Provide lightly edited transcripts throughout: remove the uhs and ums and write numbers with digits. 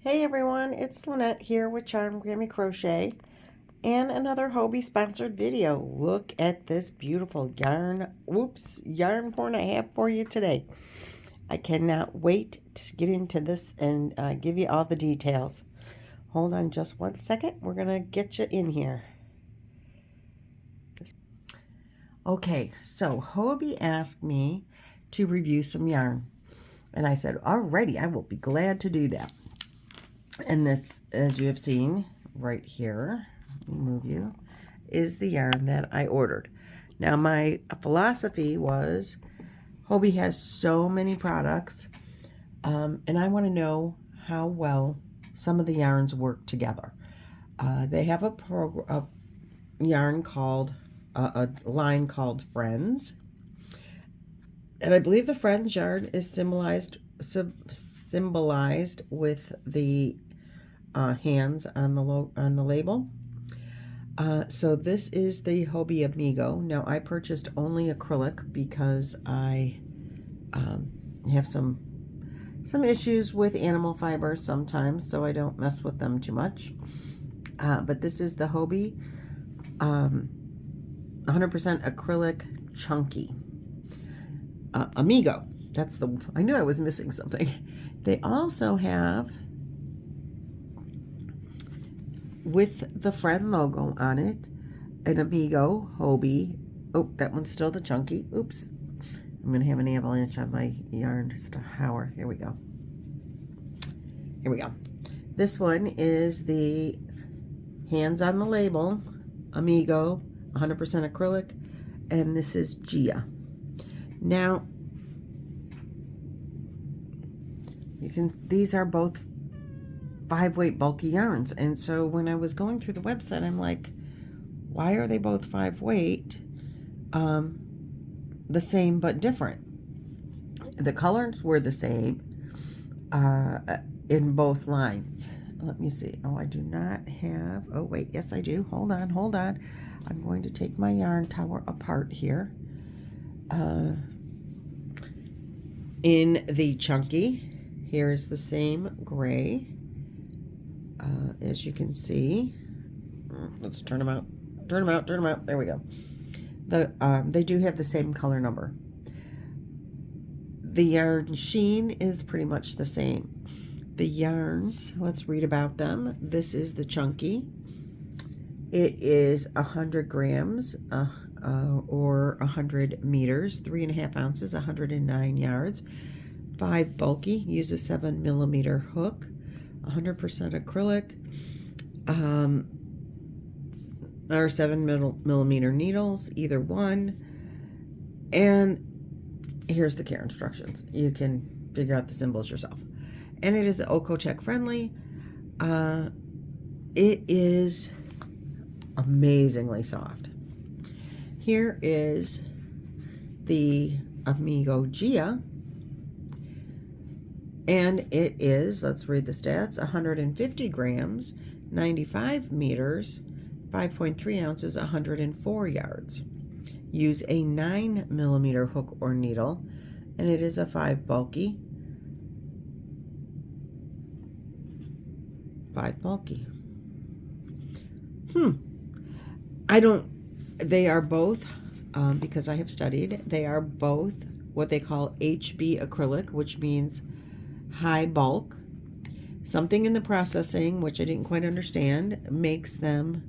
Hey everyone, it's Lynette here with Grammy Crochet and another Hobbii sponsored video. Look at this beautiful yarn porn I have for you today. I cannot wait to get into this and give you all the details. Hold on just one second. We're going to get you in here. Okay, so Hobbii asked me to review some yarn. And I said, alrighty, I will be glad to do that. And this, as you have seen right here, move you, is the yarn that I ordered. Now, my philosophy was Hobbii has so many products, and I want to know how well some of the yarns work together. They have a yarn called, a line called Friends. And I believe the Friends yarn is symbolized with the hands on the label. So this is the Hobbii Amigo. Now I purchased only acrylic because I have some issues with animal fibers sometimes, so I don't mess with them too much. But this is the Hobbii 100% acrylic chunky Amigo. That's the, I knew I was missing something. They also have, with the friend logo on it, an Amigo Hobbii. Oh, that one's still the chunky. Oops. I'm going to have an avalanche on my yarn tower. Here we go. Here we go. This one is the hands on the label, Amigo, 100% acrylic, and this is Giga. Now, these are both 5-weight bulky yarns, and so when I was going through the website, I'm like, why are they both 5-weight? The same but different. The colors were the same in both lines. Let me see. Oh, I do not have, oh wait, yes I do. Hold on. I'm going to take my yarn tower apart here. In the chunky, here is the same gray. As you can see, let's turn them out. There we go. They do have the same color number. The yarn sheen is pretty much the same. The yarns, let's read about them. This is the chunky. It is 100 grams or 100 meters, 3.5 ounces, 109 yards. 5 bulky, use a 7mm hook, 100% acrylic, or 7mm needles, either one. And here's the care instructions. You can figure out the symbols yourself. And it is Oeko-Tex friendly. It is amazingly soft. Here is the Amigo Giga. And it is, let's read the stats, 150 grams, 95 meters, 5.3 ounces, 104 yards. Use a 9mm hook or needle, and it is a 5 bulky. 5 bulky. They are both, because I have studied, they are both what they call HB acrylic, which means high bulk. Something in the processing, which I didn't quite understand, makes them,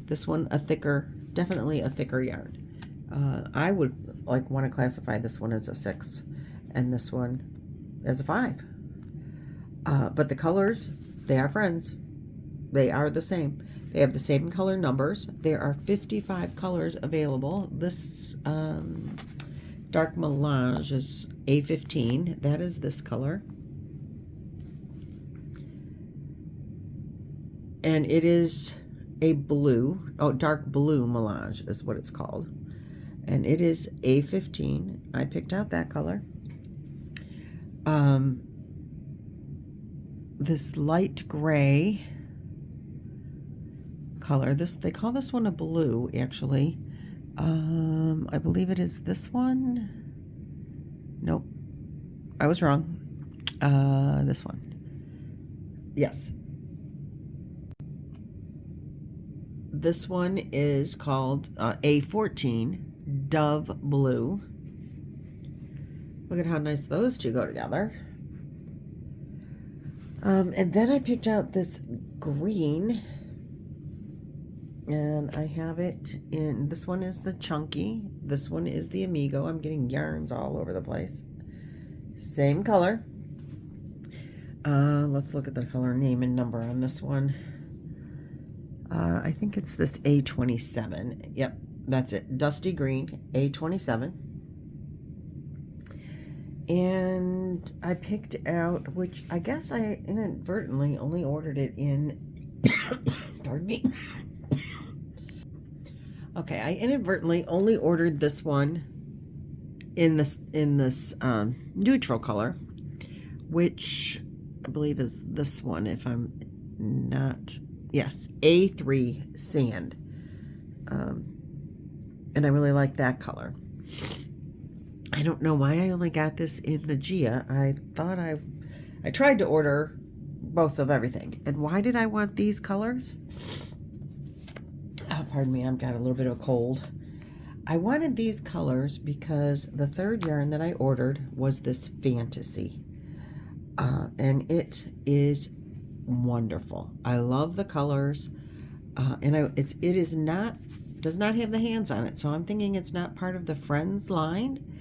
this one, a thicker, definitely a thicker yarn. I would want to classify this one as a 6 and this one as a 5. But the colors, they are friends. They are the same. They have the same color numbers. There are 55 colors available. This dark melange is A15. That is this color. And it is a blue, dark blue melange is what it's called. And it is A15. I picked out that color. This light gray color, they call this one a blue, actually. I believe it is this one. Nope, I was wrong. This one. Yes. This one is called A14 Dove Blue. Look at how nice those two go together. And then I picked out this green, and I have it in, this one is the Chunky, this one is the Amigo. I'm getting yarns all over the place. Same color. Let's look at the color name and number on this one. I think it's this A27. Yep, that's it. Dusty green, A27. And I picked out, which I guess I inadvertently only ordered it in, pardon me. Okay, I inadvertently only ordered this one in this neutral color, which I believe is this one, if I'm not, yes, A3 Sand. And I really like that color. I don't know why I only got this in the Gia. I thought I tried to order both of everything. And why did I want these colors? Oh, pardon me, I've got a little bit of a cold. I wanted these colors because the third yarn that I ordered was this Fantasy. And it is wonderful. I love the colors. And it does not have the hands on it. So I'm thinking it's not part of the Friends line.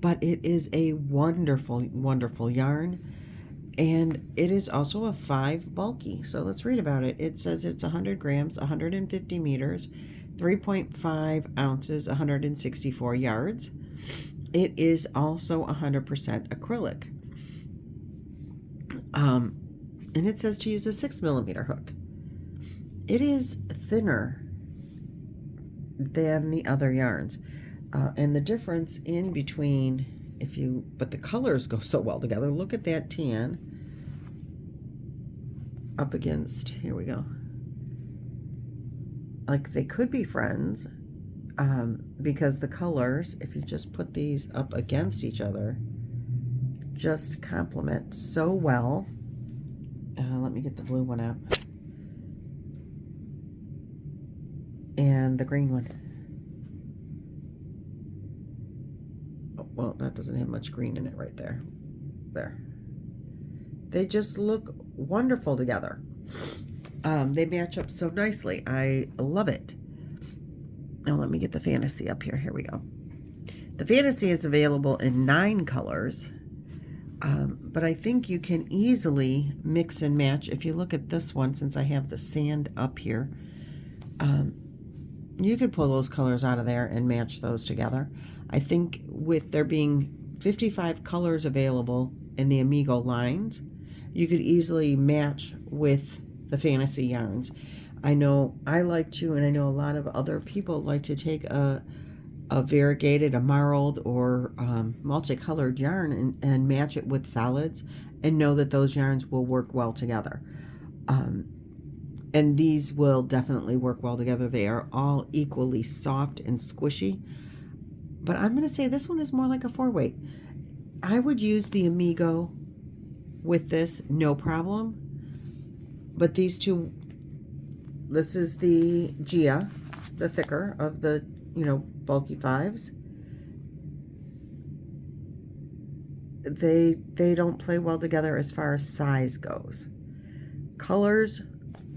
But it is a wonderful, wonderful yarn, and it is also a 5 bulky. So let's read about it. It says it's 100 grams, 150 meters, 3.5 ounces, 164 yards. It is also 100% acrylic. And it says to use a 6mm hook. It is thinner than the other yarns. And the difference in between, but the colors go so well together. Look at that tan up against, here we go. Like they could be friends, because the colors, if you just put these up against each other, just complement so well. Let me get the blue one out. And the green one. Well, that doesn't have much green in it right there. There. They just look wonderful together. They match up so nicely. I love it. Now let me get the Fantasy up here. Here we go. The Fantasy is available in 9 colors. But I think you can easily mix and match. If you look at this one, since I have the sand up here, you could pull those colors out of there and match those together. I think with there being 55 colors available in the Amigo lines, you could easily match with the Fantasy yarns. I know I like to, and I know a lot of other people like to take a variegated, a marled, or multicolored yarn and match it with solids and know that those yarns will work well together. And these will definitely work well together. They are all equally soft and squishy. But I'm going to say this one is more like a 4-weight. I would use the Amigo with this, no problem. But these two, this is the Gia, the thicker of the, bulky 5s. They don't play well together as far as size goes. Colors,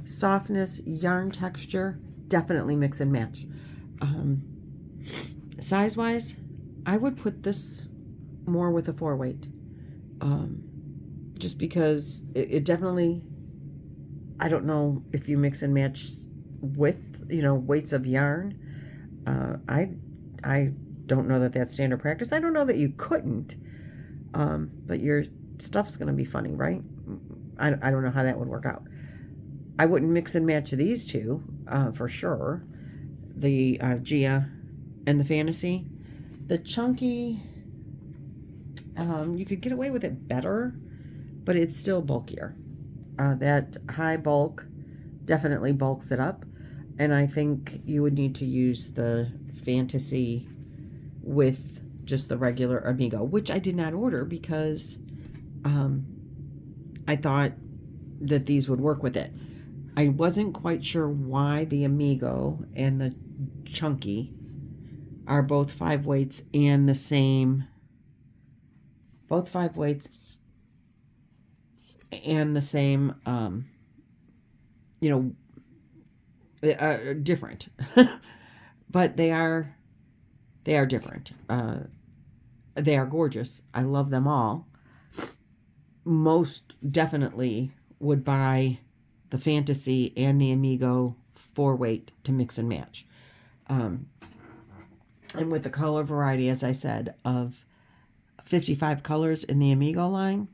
softness, yarn texture, definitely mix and match. Size-wise, I would put this more with a 4-weight. Just because it definitely, I don't know if you mix and match with, weights of yarn. I don't know that that's standard practice. I don't know that you couldn't, but your stuff's going to be funny, right? I don't know how that would work out. I wouldn't mix and match these two, for sure. The Gia and the Fantasy. The Chunky, you could get away with it better, but it's still bulkier. That high bulk definitely bulks it up, and I think you would need to use the Fantasy with just the regular Amigo, which I did not order because I thought that these would work with it. I wasn't quite sure why the Amigo and the Chunky are both 5 weights and the same, both 5 weights and the same, you know, different. But they are different. They are gorgeous. I love them all. Most definitely would buy the Fantasy and the Amigo 4-weight to mix and match. And with the color variety, as I said, of 55 colors in the Amigo line,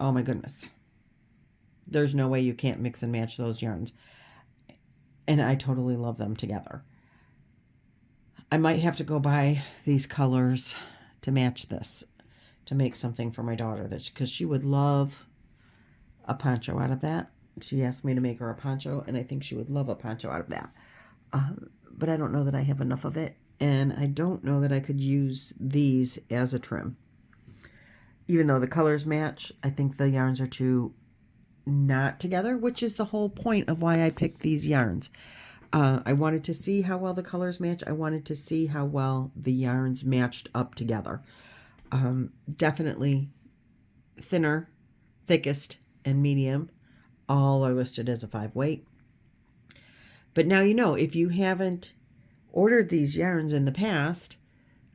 oh my goodness. There's no way you can't mix and match those yarns. And I totally love them together. I might have to go buy these colors to match this, to make something for my daughter, because she would love a poncho out of that. She asked me to make her a poncho, and I think she would love a poncho out of that. But I don't know that I have enough of it, and I don't know that I could use these as a trim. Even though the colors match, I think the yarns are too not together, which is the whole point of why I picked these yarns. I wanted to see how well the colors match. I wanted to see how well the yarns matched up together. Definitely thinner, thickest, and medium all are listed as a 5-weight. But now you know, if you haven't ordered these yarns in the past,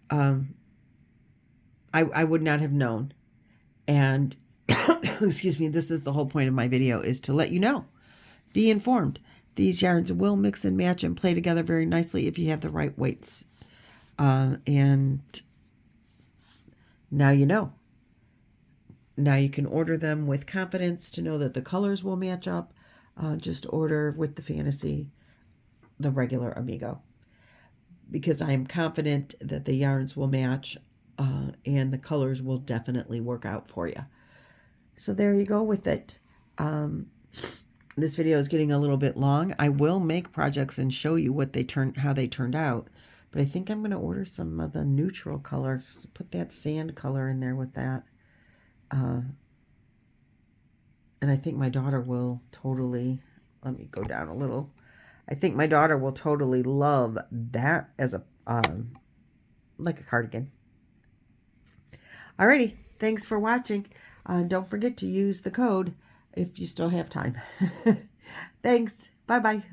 I would not have known. And excuse me, this is the whole point of my video, is to let you know. Be informed. These yarns will mix and match and play together very nicely if you have the right weights. And now you know. Now you can order them with confidence to know that the colors will match up. Just order with the Fantasy, the regular Amigo, because I am confident that the yarns will match and the colors will definitely work out for you. So there you go with it. This video is getting a little bit long. I will make projects and show you how they turned out. But I think I'm going to order some of the neutral color. Put that sand color in there with that. And I think my daughter will totally, let me go down a little. I think my daughter will totally love that as a, like a cardigan. Alrighty, thanks for watching. Don't forget to use the code if you still have time. Thanks. Bye-bye.